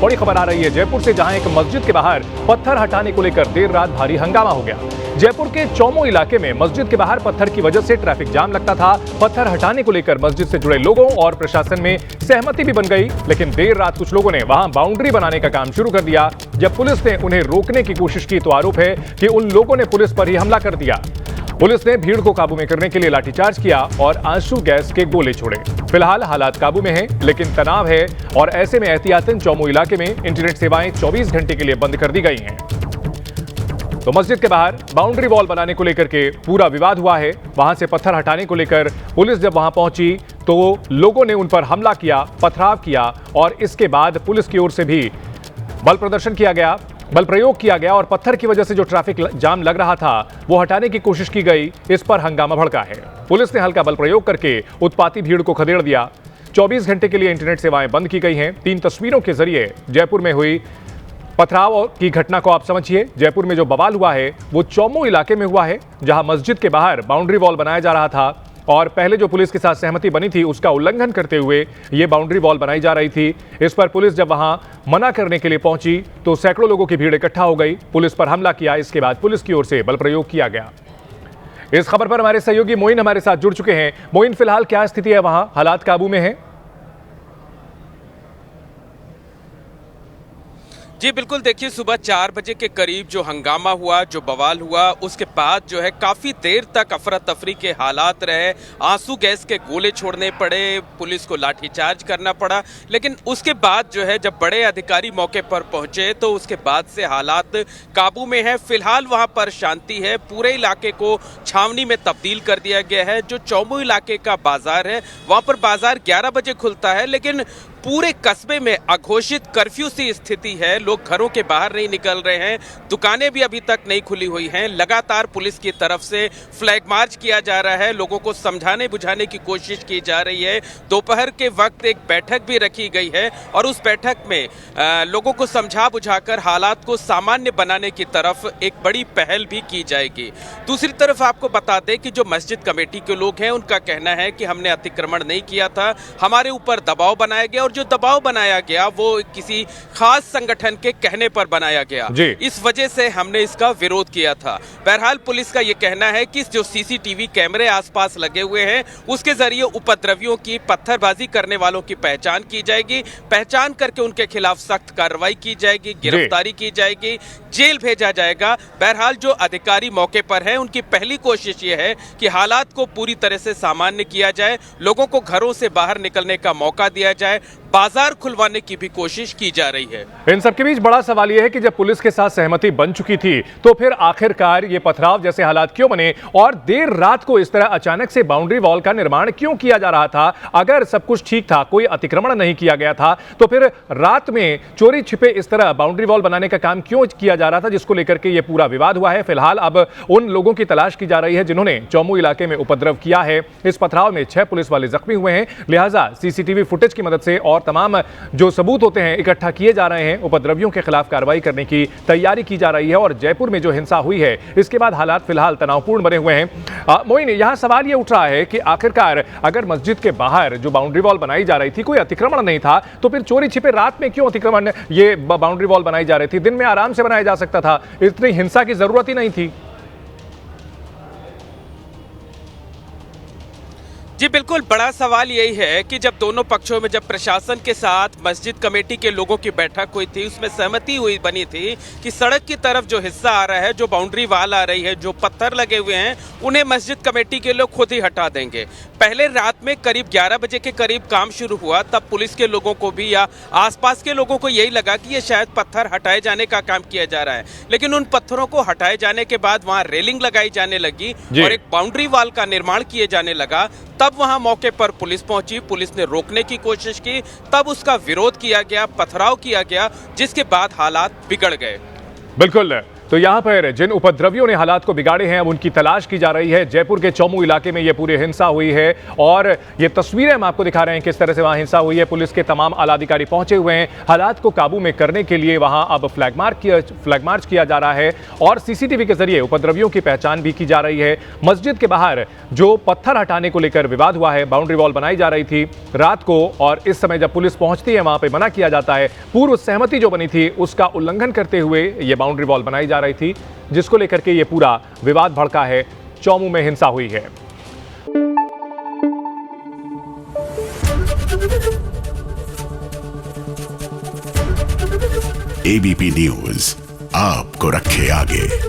बड़ी खबर आ रही है जयपुर से, जहां एक मस्जिद के बाहर पत्थर हटाने को लेकर देर रात भारी हंगामा हो गया। जयपुर के चौमू इलाके में मस्जिद के बाहर पत्थर की वजह से ट्रैफिक जाम लगता था। पत्थर हटाने को लेकर मस्जिद से जुड़े लोगों और प्रशासन में सहमति भी बन गई, लेकिन देर रात कुछ लोगों ने वहां बाउंड्री बनाने का काम शुरू कर दिया। जब पुलिस ने उन्हें रोकने की कोशिश की तो आरोप है कि उन लोगों ने पुलिस पर ही हमला कर दिया। पुलिस ने भीड़ को काबू में करने के लिए लाठीचार्ज किया और आंसू गैस के गोले छोड़े। फिलहाल हालात काबू में हैं, लेकिन तनाव है और ऐसे में एहतियातन चौमू इलाके में इंटरनेट सेवाएं 24 घंटे के लिए बंद कर दी गई हैं। तो मस्जिद के बाहर बाउंड्री वॉल बनाने को लेकर के पूरा विवाद हुआ है। वहां से पत्थर हटाने को लेकर पुलिस जब वहां पहुंची तो लोगों ने उन पर हमला किया, पथराव किया और इसके बाद पुलिस की ओर से भी बल प्रयोग किया गया और पत्थर की वजह से जो ट्रैफिक जाम लग रहा था वो हटाने की कोशिश की गई। इस पर हंगामा भड़का है। पुलिस ने हल्का बल प्रयोग करके उत्पाती भीड़ को खदेड़ दिया। 24 घंटे के लिए इंटरनेट सेवाएं बंद की गई हैं। 3 तस्वीरों के जरिए जयपुर में हुई पथराव की घटना को आप समझिए। जयपुर में जो बवाल हुआ है वो चौमू इलाके में हुआ है, जहां मस्जिद के बाहर बाउंड्री वॉल बनाया जा रहा था और पहले जो पुलिस के साथ सहमति बनी थी उसका उल्लंघन करते हुए ये बाउंड्री वॉल बनाई जा रही थी। इस पर पुलिस जब वहां मना करने के लिए पहुंची तो सैकड़ों लोगों की भीड़ इकट्ठा हो गई, पुलिस पर हमला किया। इसके बाद पुलिस की ओर से बल प्रयोग किया गया। इस खबर पर हमारे सहयोगी मोइन हमारे साथ जुड़ चुके हैं। मोइन, फिलहाल क्या स्थिति है वहां, हालात काबू में है? जी बिल्कुल, देखिए सुबह 4 बजे के करीब जो हंगामा हुआ, जो बवाल हुआ, उसके बाद जो है काफ़ी देर तक अफरा तफरी के हालात रहे। आंसू गैस के गोले छोड़ने पड़े, पुलिस को लाठीचार्ज करना पड़ा, लेकिन उसके बाद जो है जब बड़े अधिकारी मौके पर पहुंचे तो उसके बाद से हालात काबू में है। फिलहाल वहां पर शांति है। पूरे इलाके को छावनी में तब्दील कर दिया गया है। जो चौमू इलाके का बाजार है वहाँ पर बाजार 11 बजे खुलता है, लेकिन पूरे कस्बे में अघोषित कर्फ्यू सी स्थिति है। लोग घरों के बाहर नहीं निकल रहे हैं, दुकानें भी अभी तक नहीं खुली हुई हैं। लगातार पुलिस की तरफ से फ्लैग मार्च किया जा रहा है, लोगों को समझाने बुझाने की कोशिश की जा रही है। दोपहर के वक्त एक बैठक भी रखी गई है और उस बैठक में लोगों को समझा बुझाकर हालात को सामान्य बनाने की तरफ एक बड़ी पहल भी की जाएगी। दूसरी तरफ आपको बता दें कि जो मस्जिद कमेटी के लोग हैं उनका कहना है कि हमने अतिक्रमण नहीं किया था, हमारे ऊपर दबाव बनाया गया और जो दबाव बनाया गया वो किसी खास संगठन के कहने पर बनाया गया, इस वजह से हमने इसका विरोध किया था। बहरहाल पुलिस का यह कहना है कि जो सीसीटीवी कैमरे आसपास लगे हुए हैं उसके जरिए उपद्रवियों की, पत्थरबाजी करने वालों की पहचान की जाएगी। पहचान करके उनके खिलाफ सख्त कार्रवाई की जाएगी, गिरफ्तारी की जाएगी, जेल भेजा जाएगा। बहरहाल जो अधिकारी मौके पर हैं उनकी पहली कोशिश यह है कि हालात को पूरी तरह से सामान्य किया जाए, लोगों को घरों से बाहर निकलने का मौका दिया जाए, बाजार खुलवाने की भी कोशिश की जा रही है। इन सबके बीच बड़ा सवाल यह है कि जब पुलिस के साथ सहमति बन चुकी थी तो फिर आखिरकार ये पथराव जैसे हालात क्यों बने और देर रात को इस तरह अचानक से बाउंड्री वॉल का निर्माण क्यों किया जा रहा था? अगर सब कुछ ठीक था, कोई अतिक्रमण नहीं किया गया था, तो फिर रात में चोरी छिपे इस तरह बाउंड्री वॉल बनाने का काम क्यों किया जा रहा था, जिसको लेकर के ये पूरा विवाद हुआ है। फिलहाल अब उन लोगों की तलाश की जा रही है जिन्होंने चौमू इलाके में उपद्रव किया है। इस पथराव में 6 पुलिस वाले जख्मी हुए हैं, लिहाजा सीसीटीवी फुटेज की मदद से और तमाम जो सबूत होते हैं इकट्ठा किए जा रहे हैं। उपद्रवियों के खिलाफ कार्रवाई करने की तैयारी की जा रही है और जयपुर में जो हिंसा हुई है इसके बाद हालात फिलहाल तनावपूर्ण बने हुए हैं। मोइन, यहां सवाल यह उठ रहा है कि आखिरकार अगर मस्जिद के बाहर जो बाउंड्री वॉल बनाई जा रही थी कोई अतिक्रमण नहीं था, तो फिर चोरी छिपे रात में क्यों अतिक्रमण, ये बाउंड्री वॉल बनाई जा रही थी? दिन में आराम से बनाया जा सकता था, इतनी हिंसा की जरूरत ही नहीं थी। जी बिल्कुल, बड़ा सवाल यही है कि जब दोनों पक्षों में, जब प्रशासन के साथ मस्जिद कमेटी के लोगों की बैठक हुई थी, उसमें सहमति बनी थी कि सड़क की तरफ जो हिस्सा आ रहा है, जो बाउंड्री वाल आ रही है, जो पत्थर लगे हुए हैं, उन्हें मस्जिद कमेटी के लोग खुद ही हटा देंगे। पहले रात में करीब 11 बजे के करीब काम शुरू हुआ, तब पुलिस के लोगों को भी या आसपास के लोगों को यही लगा कि ये शायद पत्थर हटाए जाने का काम किया जा रहा है, लेकिन उन पत्थरों को हटाए जाने के बाद वहाँ रेलिंग लगाई जाने लगी और एक बाउंड्री वाल का निर्माण किए जाने लगा। तब वहां मौके पर पुलिस पहुंची, पुलिस ने रोकने की कोशिश की, तब उसका विरोध किया गया, पथराव किया गया, जिसके बाद हालात बिगड़ गए। बिल्कुल, तो यहाँ पर जिन उपद्रवियों ने हालात को बिगाड़े हैं अब उनकी तलाश की जा रही है। जयपुर के चौमू इलाके में ये पूरी हिंसा हुई है और ये तस्वीरें हम आपको दिखा रहे हैं किस तरह से वहां हिंसा हुई है। पुलिस के तमाम आला अधिकारी पहुंचे हुए हैं। हालात को काबू में करने के लिए वहां अब फ्लैग मार्च किया जा रहा है और सीसीटीवी के जरिए उपद्रवियों की पहचान भी की जा रही है। मस्जिद के बाहर जो पत्थर हटाने को लेकर विवाद हुआ है, बाउंड्री वॉल बनाई जा रही थी रात को, और इस समय जब पुलिस पहुंचती है वहां पर मना किया जाता है। पूर्व सहमति जो बनी थी उसका उल्लंघन करते हुए ये बाउंड्री वॉल बनाई जा रही थी, जिसको लेकर के ये पूरा विवाद भड़का है। चौमू में हिंसा हुई है। एबीपी न्यूज आपको रखे आगे।